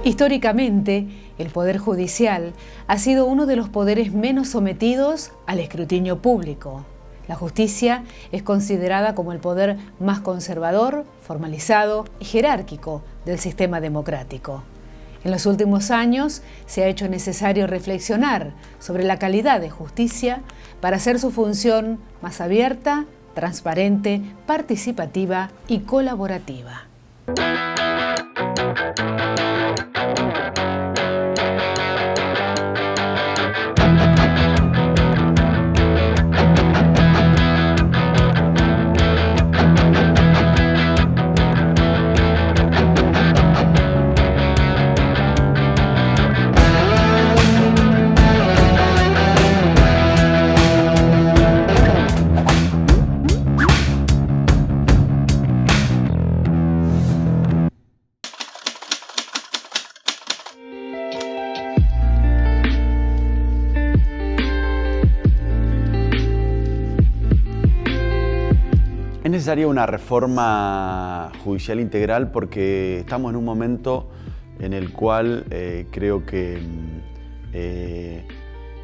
Históricamente, el Poder Judicial ha sido uno de los poderes menos sometidos al escrutinio público. La justicia es considerada como el poder más conservador, formalizado y jerárquico del sistema democrático. En los últimos años se ha hecho necesario reflexionar sobre la calidad de justicia para hacer su función más abierta, transparente, participativa y colaborativa. Es necesaria una reforma judicial integral porque estamos en un momento en el cual creo que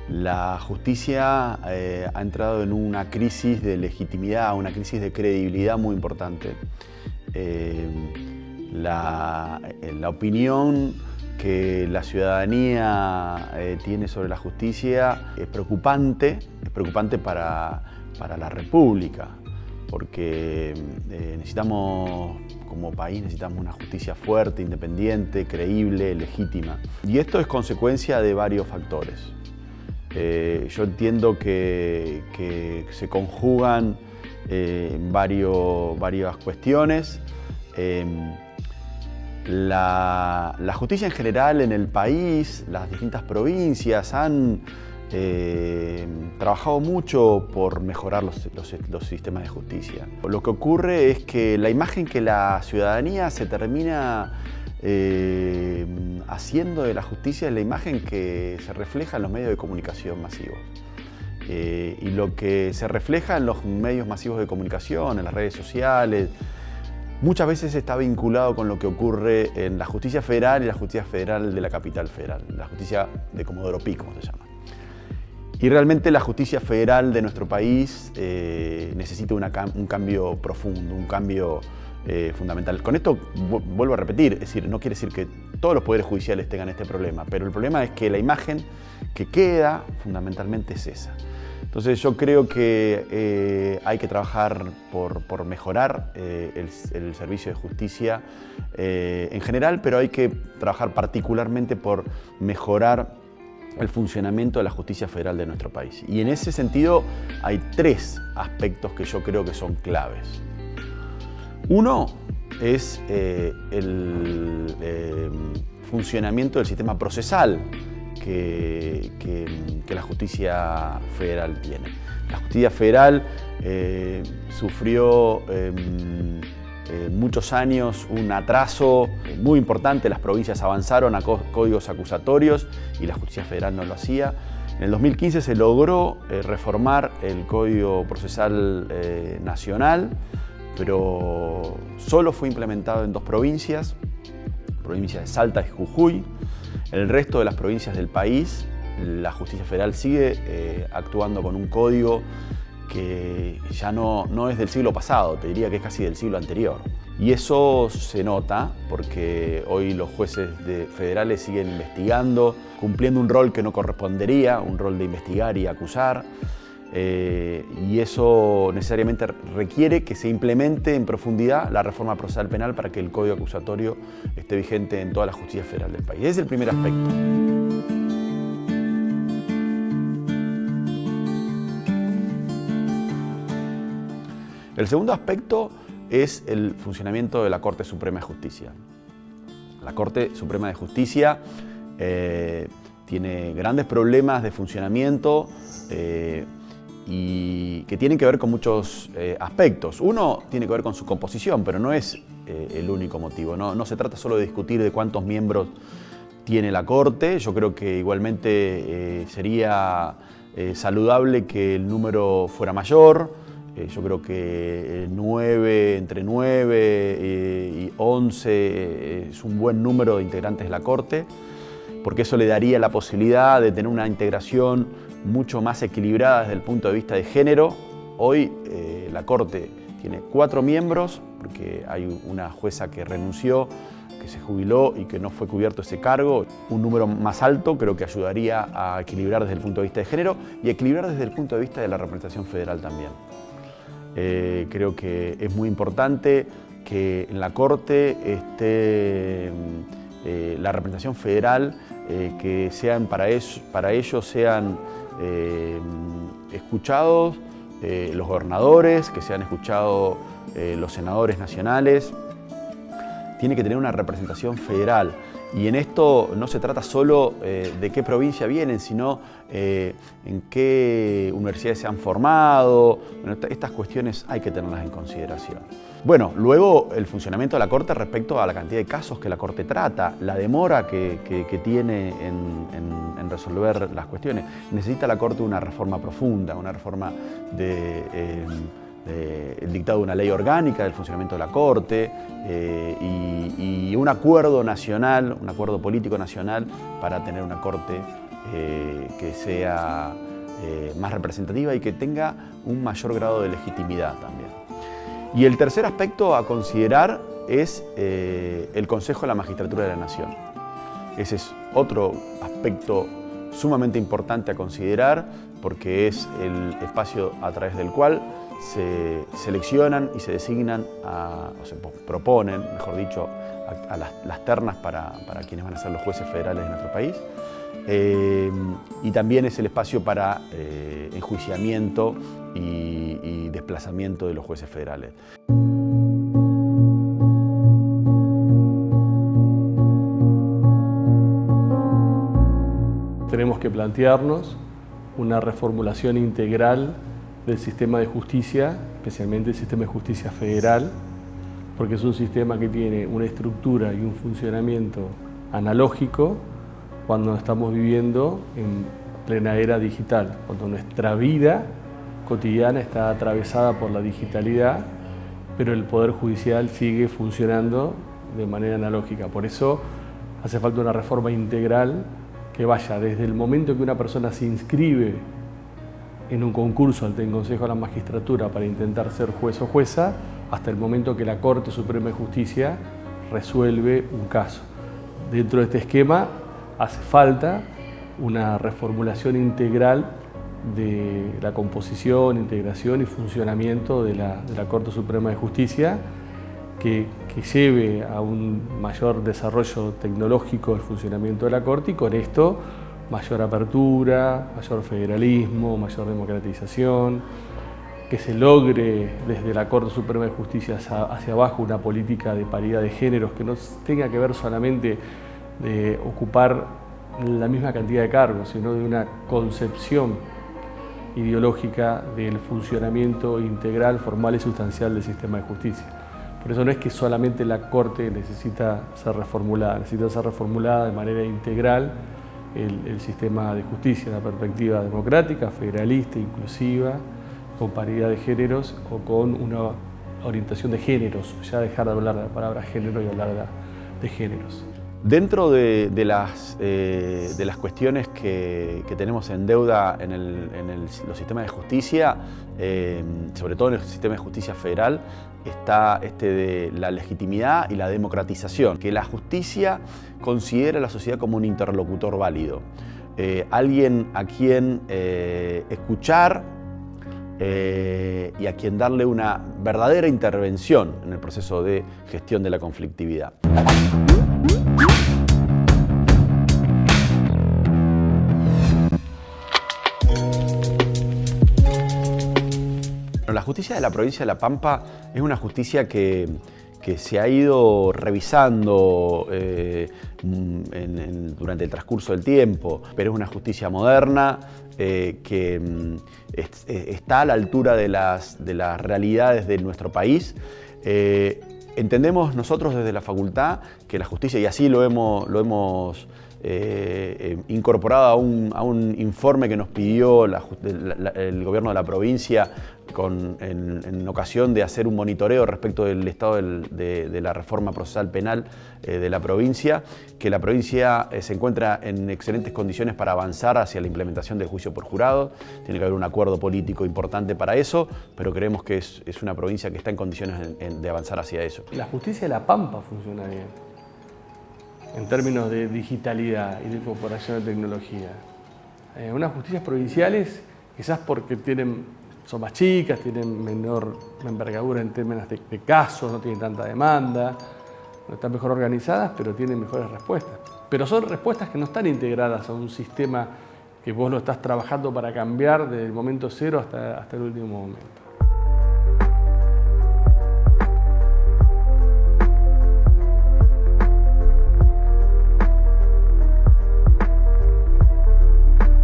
la justicia ha entrado en una crisis de legitimidad, una crisis de credibilidad muy importante. La opinión que la ciudadanía tiene sobre la justicia es preocupante para la República. Porque como país necesitamos una justicia fuerte, independiente, creíble, legítima. Y esto es consecuencia de varios factores. Yo entiendo que se conjugan varias cuestiones. La justicia en general en el país, las distintas provincias han trabajado mucho por mejorar los sistemas de justicia. Lo que ocurre es que la imagen que la ciudadanía se termina haciendo de la justicia es la imagen que se refleja en los medios de comunicación masivos. Y lo que se refleja en los medios masivos de comunicación, en las redes sociales, muchas veces está vinculado con lo que ocurre en la justicia federal y la justicia federal de la capital federal, la justicia de Comodoro Pi, como se llama. Y realmente la justicia federal de nuestro país necesita un cambio profundo, un cambio fundamental. Con esto vuelvo a repetir, es decir, no quiere decir que todos los poderes judiciales tengan este problema, pero el problema es que la imagen que queda fundamentalmente es esa. Entonces yo creo que hay que trabajar por mejorar el servicio de justicia en general, pero hay que trabajar particularmente por mejorar el funcionamiento de la justicia federal de nuestro país. Y en ese sentido hay tres aspectos que yo creo que son claves. Uno es el funcionamiento del sistema procesal que la justicia federal tiene. La justicia federal sufrió muchos años un atraso muy importante. Las provincias avanzaron a códigos acusatorios y la justicia federal no lo hacía. En el 2015 se logró reformar el Código Procesal Nacional, pero solo fue implementado en dos provincias de Salta y Jujuy. El resto de las provincias del país, la justicia federal sigue actuando con un código que ya no es del siglo pasado, te diría que es casi del siglo anterior. Y eso se nota porque hoy los jueces federales siguen investigando, cumpliendo un rol que no correspondería, un rol de investigar y acusar. Y eso necesariamente requiere que se implemente en profundidad la reforma procesal penal para que el código acusatorio esté vigente en toda la justicia federal del país. Ese es el primer aspecto. El segundo aspecto es el funcionamiento de la Corte Suprema de Justicia. La Corte Suprema de Justicia tiene grandes problemas de funcionamiento y que tienen que ver con muchos aspectos. Uno tiene que ver con su composición, pero no es el único motivo. No se trata solo de discutir de cuántos miembros tiene la Corte. Yo creo que igualmente sería saludable que el número fuera mayor. Yo creo que entre 9 y 11 es un buen número de integrantes de la Corte, porque eso le daría la posibilidad de tener una integración mucho más equilibrada desde el punto de vista de género. Hoy la Corte tiene 4 miembros, porque hay una jueza que renunció, que se jubiló y que no fue cubierto ese cargo. Un número más alto creo que ayudaría a equilibrar desde el punto de vista de género y equilibrar desde el punto de vista de la representación federal también. Creo que es muy importante que en la Corte esté la representación federal, que sean para ellos sean escuchados los gobernadores, que sean escuchados los senadores nacionales. Tiene que tener una representación federal. Y en esto no se trata solo de qué provincia vienen, sino en qué universidades se han formado. Bueno, estas cuestiones hay que tenerlas en consideración. Bueno, luego el funcionamiento de la Corte respecto a la cantidad de casos que la Corte trata, la demora que tiene en resolver las cuestiones. Necesita la Corte una reforma profunda, una reforma el dictado de una ley orgánica del funcionamiento de la Corte y un acuerdo nacional, un acuerdo político nacional para tener una Corte que sea más representativa y que tenga un mayor grado de legitimidad también. Y el tercer aspecto a considerar es el Consejo de la Magistratura de la Nación. Ese es otro aspecto sumamente importante a considerar porque es el espacio a través del cual se seleccionan y se designan, o se proponen, mejor dicho, a las ternas para quienes van a ser los jueces federales de nuestro país. Y también es el espacio para enjuiciamiento y desplazamiento de los jueces federales. Tenemos que plantearnos una reformulación integral del sistema de justicia, especialmente el sistema de justicia federal, porque es un sistema que tiene una estructura y un funcionamiento analógico cuando estamos viviendo en plena era digital, cuando nuestra vida cotidiana está atravesada por la digitalidad, pero el Poder Judicial sigue funcionando de manera analógica. Por eso hace falta una reforma integral que vaya desde el momento que una persona se inscribe en un concurso ante el Consejo de la Magistratura para intentar ser juez o jueza, hasta el momento que la Corte Suprema de Justicia resuelve un caso. Dentro de este esquema hace falta una reformulación integral de la composición, integración y funcionamiento de la Corte Suprema de Justicia que lleve a un mayor desarrollo tecnológico del funcionamiento de la Corte y con esto mayor apertura, mayor federalismo, mayor democratización, que se logre desde la Corte Suprema de Justicia hacia abajo una política de paridad de géneros que no tenga que ver solamente de ocupar la misma cantidad de cargos, sino de una concepción ideológica del funcionamiento integral, formal y sustancial del sistema de justicia. Por eso no es que solamente la Corte necesita ser reformulada de manera integral el sistema de justicia, en la perspectiva democrática, federalista, inclusiva, con paridad de géneros o con una orientación de géneros, ya dejar de hablar de la palabra género y hablar de géneros. Dentro de las cuestiones que tenemos en deuda en los sistemas de justicia, sobre todo en el sistema de justicia federal, está de la legitimidad y la democratización, que la justicia considera a la sociedad como un interlocutor válido, alguien a quien escuchar y a quien darle una verdadera intervención en el proceso de gestión de la conflictividad. La justicia de la provincia de La Pampa es una justicia que se ha ido revisando durante el transcurso del tiempo, pero es una justicia moderna que está a la altura de las realidades de nuestro país. Entendemos nosotros desde la facultad que la justicia, y así lo hemos incorporado a un informe que nos pidió el gobierno de la provincia en ocasión de hacer un monitoreo respecto del estado de la reforma procesal penal de la provincia, que la provincia se encuentra en excelentes condiciones para avanzar hacia la implementación del juicio por jurado. Tiene que haber un acuerdo político importante para eso, pero creemos que es una provincia que está en condiciones de avanzar hacia eso. La justicia de La Pampa funciona bien, en términos de digitalidad y de incorporación de tecnología. Unas justicias provinciales, quizás porque son más chicas, tienen menor envergadura en términos de casos, no tienen tanta demanda, no están mejor organizadas, pero tienen mejores respuestas. Pero son respuestas que no están integradas a un sistema que vos lo estás trabajando para cambiar desde el momento cero hasta el último momento.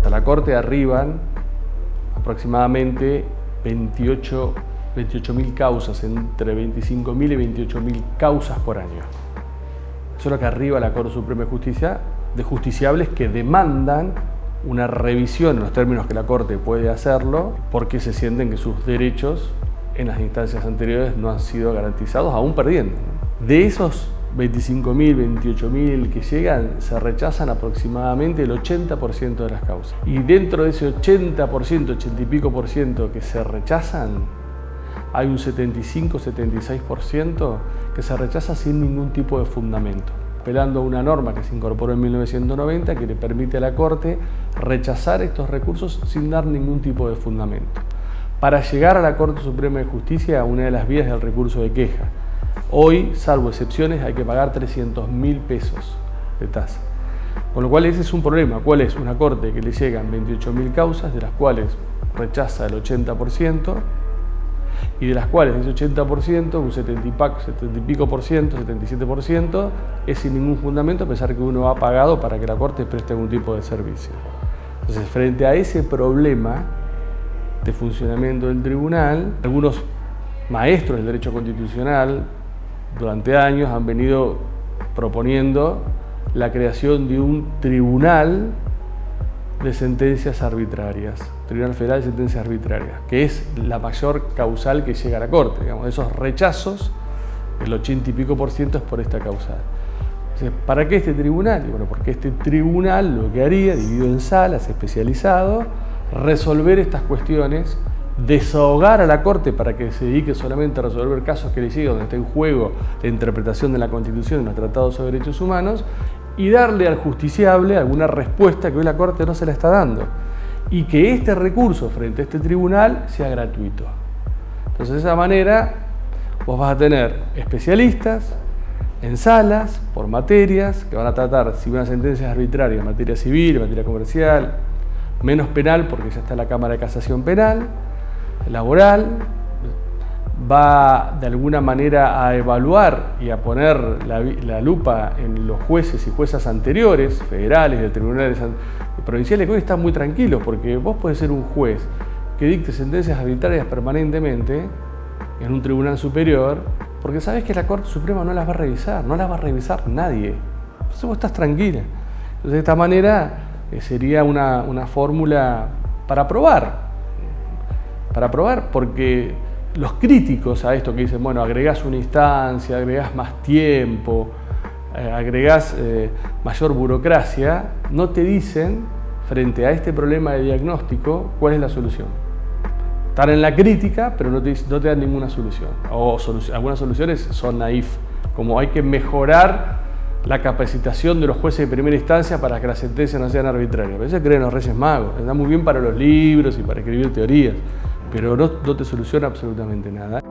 A la Corte arriban aproximadamente 28.000 causas, entre 25.000 y 28.000 causas por año. Eso es lo que arriba la Corte Suprema de Justicia, de justiciables que demandan una revisión en los términos que la Corte puede hacerlo, porque se sienten que sus derechos en las instancias anteriores no han sido garantizados, aún perdiendo. De esos 25.000, 28.000 que llegan, se rechazan aproximadamente el 80% de las causas. Y dentro de ese 80%, 80 y pico por ciento que se rechazan, hay un 75, 76% que se rechaza sin ningún tipo de fundamento, apelando a una norma que se incorporó en 1990 que le permite a la Corte rechazar estos recursos sin dar ningún tipo de fundamento. Para llegar a la Corte Suprema de Justicia, una de las vías es el recurso de queja. Hoy, salvo excepciones, hay que pagar 300.000 pesos de tasa. Con lo cual ese es un problema. ¿Cuál es? Una corte que le llegan 28.000 causas, de las cuales rechaza el 80%, y de las cuales ese 80%, un 70 y pico por ciento, 77%, es sin ningún fundamento, a pesar que uno ha pagado para que la Corte preste algún tipo de servicio. Entonces, frente a ese problema de funcionamiento del tribunal, algunos maestros del derecho constitucional durante años han venido proponiendo la creación de un tribunal de sentencias arbitrarias, Tribunal Federal de Sentencias Arbitrarias, que es la mayor causal que llega a la Corte. Digamos, esos rechazos, el 80 y pico por ciento es por esta causal. Entonces, ¿para qué este tribunal? Bueno, porque este tribunal lo que haría, dividido en salas, especializado, resolver estas cuestiones, desahogar a la Corte para que se dedique solamente a resolver casos que le lleguen donde está en juego la interpretación de la Constitución y los tratados sobre derechos humanos, y darle al justiciable alguna respuesta que hoy la Corte no se la está dando, y que este recurso frente a este tribunal sea gratuito. Entonces, de esa manera vos vas a tener especialistas en salas por materias que van a tratar si una sentencia es arbitraria en materia civil, en materia comercial, menos penal porque ya está la Cámara de Casación Penal, laboral, va de alguna manera a evaluar y a poner la lupa en los jueces y juezas anteriores, federales, de tribunales provinciales, que hoy están muy tranquilos, porque vos podés ser un juez que dicte sentencias arbitrarias permanentemente en un tribunal superior, porque sabés que la Corte Suprema no las va a revisar nadie. Entonces vos estás tranquila. Entonces, de esta manera sería una fórmula para probar, porque los críticos a esto que dicen, bueno, agregás una instancia, agregás más tiempo, agregás mayor burocracia, no te dicen, frente a este problema de diagnóstico, cuál es la solución. Están en la crítica, pero no te dan ninguna solución. Algunas soluciones son naif, como hay que mejorar la capacitación de los jueces de primera instancia para que las sentencias no sean arbitrarias. Pero eso creen los Reyes Magos, está muy bien para los libros y para escribir teorías, pero no te soluciona absolutamente nada.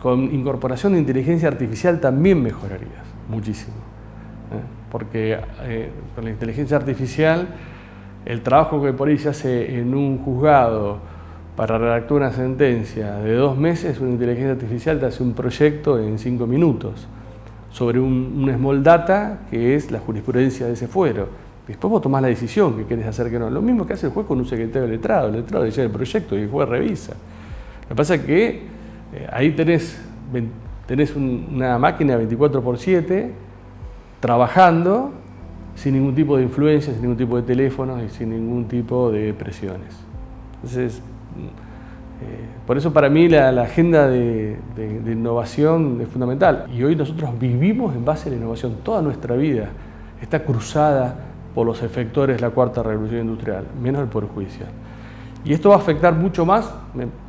Con incorporación de inteligencia artificial también mejorarías muchísimo, porque con la inteligencia artificial el trabajo que por ahí se hace en un juzgado para redactar una sentencia de 2 meses, una inteligencia artificial te hace un proyecto en 5 minutos sobre un small data que es la jurisprudencia de ese fuero. Después vos tomás la decisión que querés hacer, que no. Lo mismo que hace el juez con un secretario del letrado. El letrado le lleva el proyecto y el juez revisa. Lo que pasa es que ahí tenés una máquina 24/7 trabajando sin ningún tipo de influencia, sin ningún tipo de teléfonos y sin ningún tipo de presiones. Entonces, por eso para mí la agenda de innovación es fundamental. Y hoy nosotros vivimos en base a la innovación. Toda nuestra vida está cruzada por los efectores de la cuarta revolución industrial, menos el Poder Judicial. Y esto va a afectar mucho más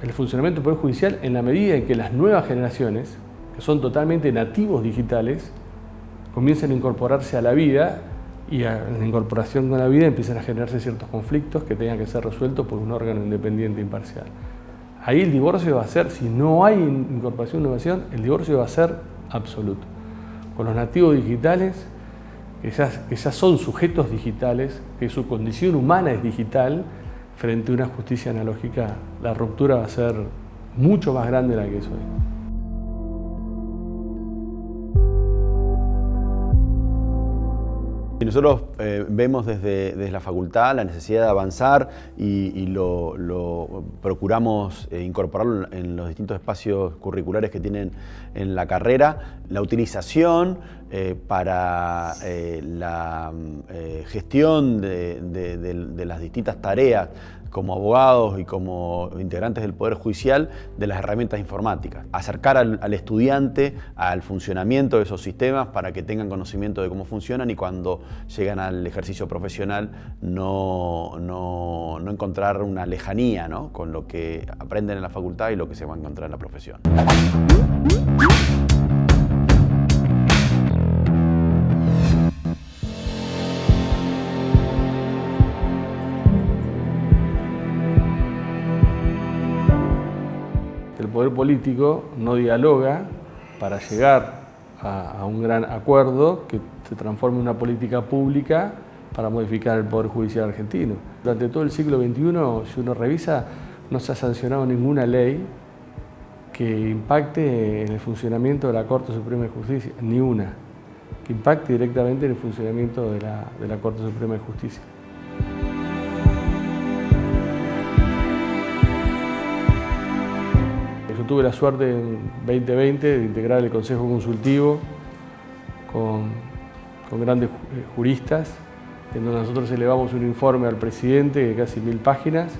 el funcionamiento del Poder Judicial en la medida en que las nuevas generaciones, que son totalmente nativos digitales, comiencen a incorporarse a la vida y a la incorporación con la vida empiezan a generarse ciertos conflictos que tengan que ser resueltos por un órgano independiente e imparcial. Ahí el divorcio va a ser, si no hay incorporación e innovación, el divorcio va a ser absoluto. Con los nativos digitales, que ya son sujetos digitales, que su condición humana es digital, frente a una justicia analógica, la ruptura va a ser mucho más grande de la que es hoy. Y nosotros vemos desde la facultad la necesidad de avanzar y lo procuramos incorporarlo en los distintos espacios curriculares que tienen en la carrera, la utilización para la gestión de las distintas tareas como abogados y como integrantes del Poder Judicial de las herramientas informáticas. Acercar al estudiante al funcionamiento de esos sistemas para que tengan conocimiento de cómo funcionan y cuando llegan al ejercicio profesional no encontrar una lejanía, ¿no?, con lo que aprenden en la facultad y lo que se va a encontrar en la profesión. El poder político no dialoga para llegar a un gran acuerdo que se transforme en una política pública para modificar el Poder Judicial argentino. Durante todo el siglo XXI, si uno revisa, no se ha sancionado ninguna ley que impacte en el funcionamiento de la Corte Suprema de Justicia, ni una, que impacte directamente en el funcionamiento de la Corte Suprema de Justicia. Yo tuve la suerte en 2020 de integrar el Consejo Consultivo con grandes juristas, en donde nosotros elevamos un informe al presidente de casi 1000 páginas,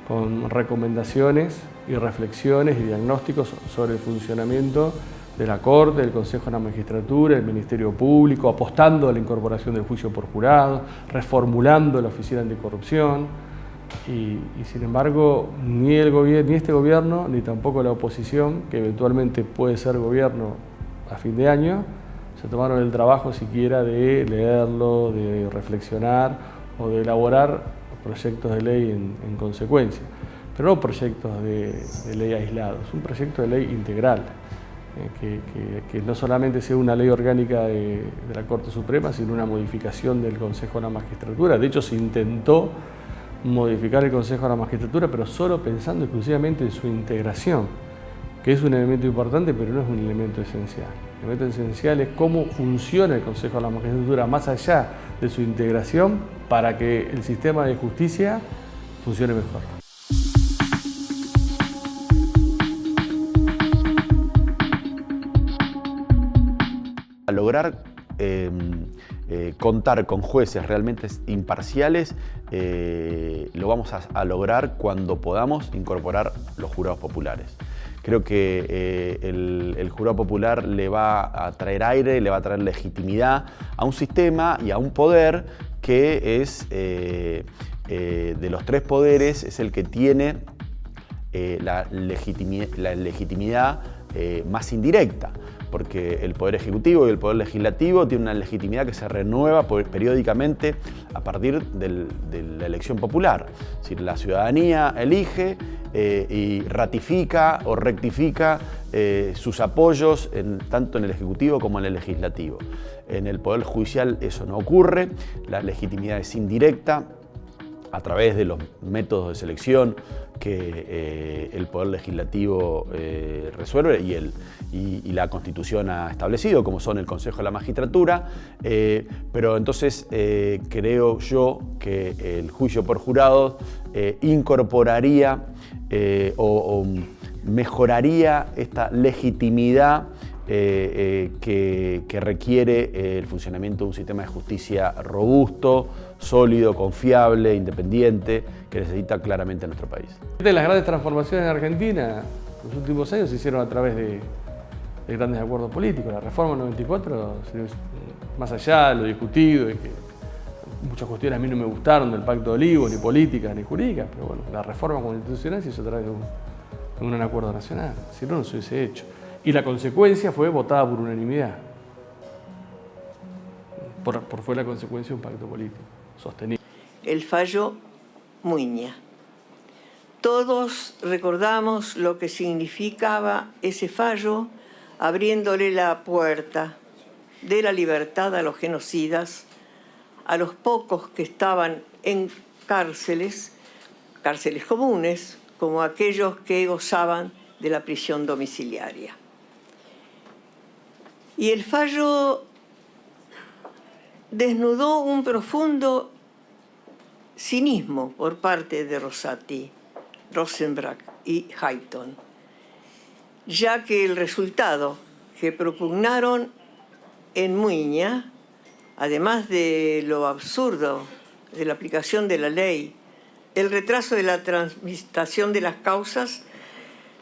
con recomendaciones y reflexiones y diagnósticos sobre el funcionamiento de la Corte, del Consejo de la Magistratura, del Ministerio Público, apostando a la incorporación del juicio por jurado, reformulando la Oficina Anticorrupción. Y sin embargo, ni este gobierno, ni tampoco la oposición, que eventualmente puede ser gobierno a fin de año, se tomaron el trabajo siquiera de leerlo, de reflexionar o de elaborar proyectos de ley en consecuencia. Pero no proyectos de ley aislados, un proyecto de ley integral, que no solamente sea una ley orgánica de la Corte Suprema, sino una modificación del Consejo de la Magistratura. De hecho, se intentó modificar el Consejo de la Magistratura, pero solo pensando exclusivamente en su integración, que es un elemento importante, pero no es un elemento esencial. El elemento esencial es cómo funciona el Consejo de la Magistratura más allá de su integración para que el sistema de justicia funcione mejor. A lograr contar con jueces realmente imparciales, lo vamos a lograr cuando podamos incorporar los jurados populares. Creo que el jurado popular le va a traer aire, le va a traer legitimidad a un sistema y a un poder que es, de los tres poderes, es el que tiene la legitimidad más indirecta, porque el Poder Ejecutivo y el Poder Legislativo tienen una legitimidad que se renueva periódicamente a partir de la elección popular. Es decir, la ciudadanía elige y ratifica o rectifica sus apoyos tanto en el Ejecutivo como en el Legislativo. En el Poder Judicial eso no ocurre, la legitimidad es indirecta a través de los métodos de selección que el Poder Legislativo resuelve y la Constitución ha establecido, como son el Consejo de la Magistratura, pero entonces creo yo que el juicio por jurados incorporaría o mejoraría esta legitimidad que requiere el funcionamiento de un sistema de justicia robusto, sólido, confiable, independiente, que necesita claramente nuestro país. Las grandes transformaciones en Argentina en los últimos años se hicieron a través de grandes acuerdos políticos. La reforma 94, más allá de lo discutido y que muchas cuestiones a mí no me gustaron del Pacto de Olivos, ni políticas ni jurídicas, pero bueno, la reforma constitucional se hizo a través de un acuerdo nacional, si no, no se hubiese hecho. Y la consecuencia fue votada por unanimidad. Fue la consecuencia de un pacto político sostenido. El fallo Muiña. Todos recordamos lo que significaba ese fallo, abriéndole la puerta de la libertad a los genocidas, a los pocos que estaban en cárceles comunes, como aquellos que gozaban de la prisión domiciliaria. Y el fallo desnudó un profundo cinismo por parte de Rosati, Rosenbach y Hayton, ya que el resultado que propugnaron en Muiña, además de lo absurdo de la aplicación de la ley, el retraso de la tramitación de las causas,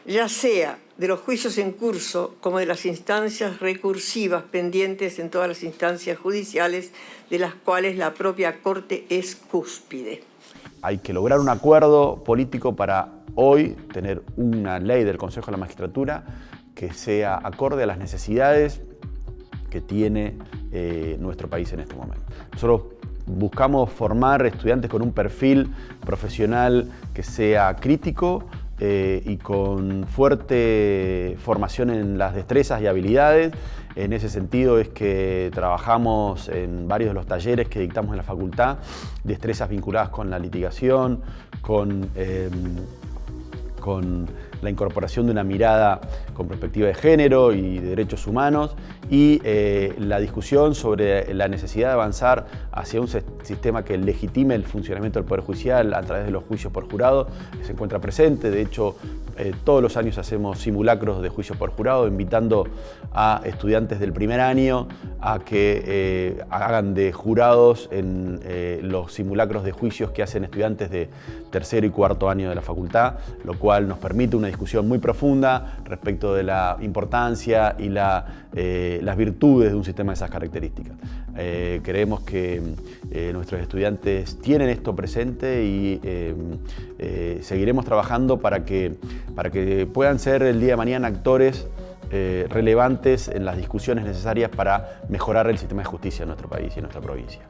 ya sea de los juicios en curso como de las instancias recursivas pendientes en todas las instancias judiciales, de las cuales la propia Corte es cúspide. Hay que lograr un acuerdo político para hoy tener una ley del Consejo de la Magistratura que sea acorde a las necesidades que tiene nuestro país en este momento. Nosotros buscamos formar estudiantes con un perfil profesional que sea crítico, y con fuerte formación en las destrezas y habilidades. En ese sentido es que trabajamos en varios de los talleres que dictamos en la facultad, destrezas vinculadas con la litigación, con la incorporación de una mirada con perspectiva de género y de derechos humanos, y la discusión sobre la necesidad de avanzar hacia un sistema que legitime el funcionamiento del Poder Judicial a través de los juicios por jurado, que se encuentra presente. De hecho, todos los años hacemos simulacros de juicio por jurado, invitando a estudiantes del primer año a que hagan de jurados en los simulacros de juicios que hacen estudiantes de tercero y cuarto año de la facultad, lo cual nos permite una discusión muy profunda respecto de la importancia y las virtudes de un sistema de esas características. Creemos que nuestros estudiantes tienen esto presente y seguiremos trabajando para que puedan ser el día de mañana actores relevantes en las discusiones necesarias para mejorar el sistema de justicia en nuestro país y en nuestra provincia.